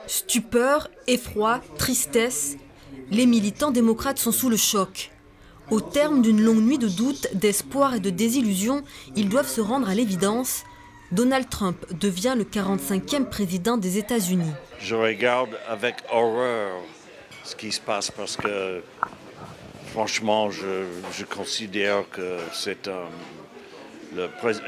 Stupeur, effroi, tristesse, les militants démocrates sont sous le choc. Au terme d'une longue nuit de doutes, d'espoir et de désillusion, ils doivent se rendre à l'évidence. Donald Trump devient le 45e président des États-Unis. Je regarde avec horreur ce qui se passe parce que, franchement, je considère que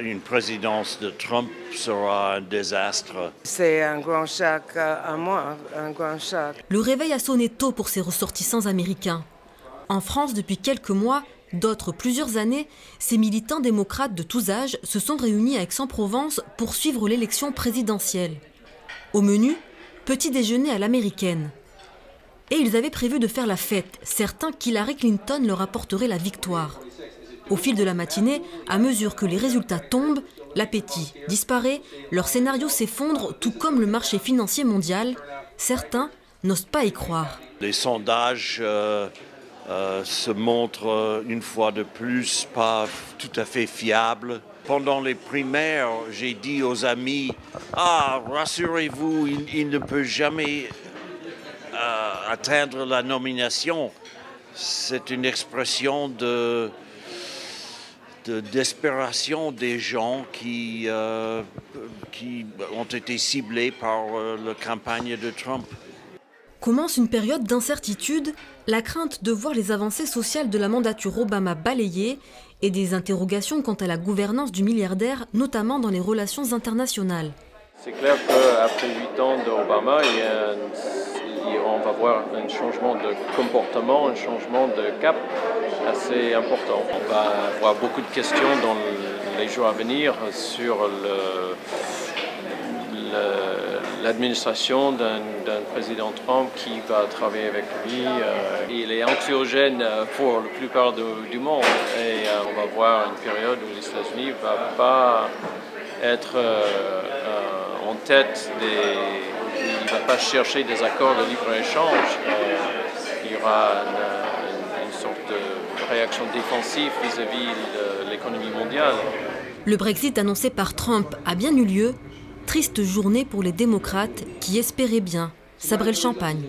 une présidence de Trump sera un désastre. C'est un grand choc à moi, un grand choc. Le réveil a sonné tôt pour ces ressortissants américains. En France, depuis quelques mois, d'autres plusieurs années, ces militants démocrates de tous âges se sont réunis à Aix-en-Provence pour suivre l'élection présidentielle. Au menu, petit déjeuner à l'américaine. Et ils avaient prévu de faire la fête, certains qu'Hillary Clinton leur apporterait la victoire. Au fil de la matinée, à mesure que les résultats tombent, l'appétit disparaît, leur scénario s'effondre, tout comme le marché financier mondial. Certains n'osent pas y croire. Les sondages se montrent une fois de plus pas tout à fait fiables. Pendant les primaires, j'ai dit aux amis « Ah, rassurez-vous, il ne peut jamais atteindre la nomination. » C'est une expression de désespération des gens qui ont été ciblés par la campagne de Trump. Commence une période d'incertitude, la crainte de voir les avancées sociales de la mandature Obama balayées et des interrogations quant à la gouvernance du milliardaire, notamment dans les relations internationales. C'est clair qu'après 8 ans d'Obama, on va voir un changement de comportement, un changement de cap assez important. On va avoir beaucoup de questions dans les jours à venir sur l'administration d'un président Trump qui va travailler avec lui. Il est anxiogène pour la plupart du monde et on va voir une période où les États-Unis ne vont pas être en tête il ne va pas chercher des accords de libre-échange. Il y aura une sorte de réaction défensive vis-à-vis de l'économie mondiale. Le Brexit annoncé par Trump a bien eu lieu. Triste journée pour les démocrates qui espéraient bien sabrer le champagne.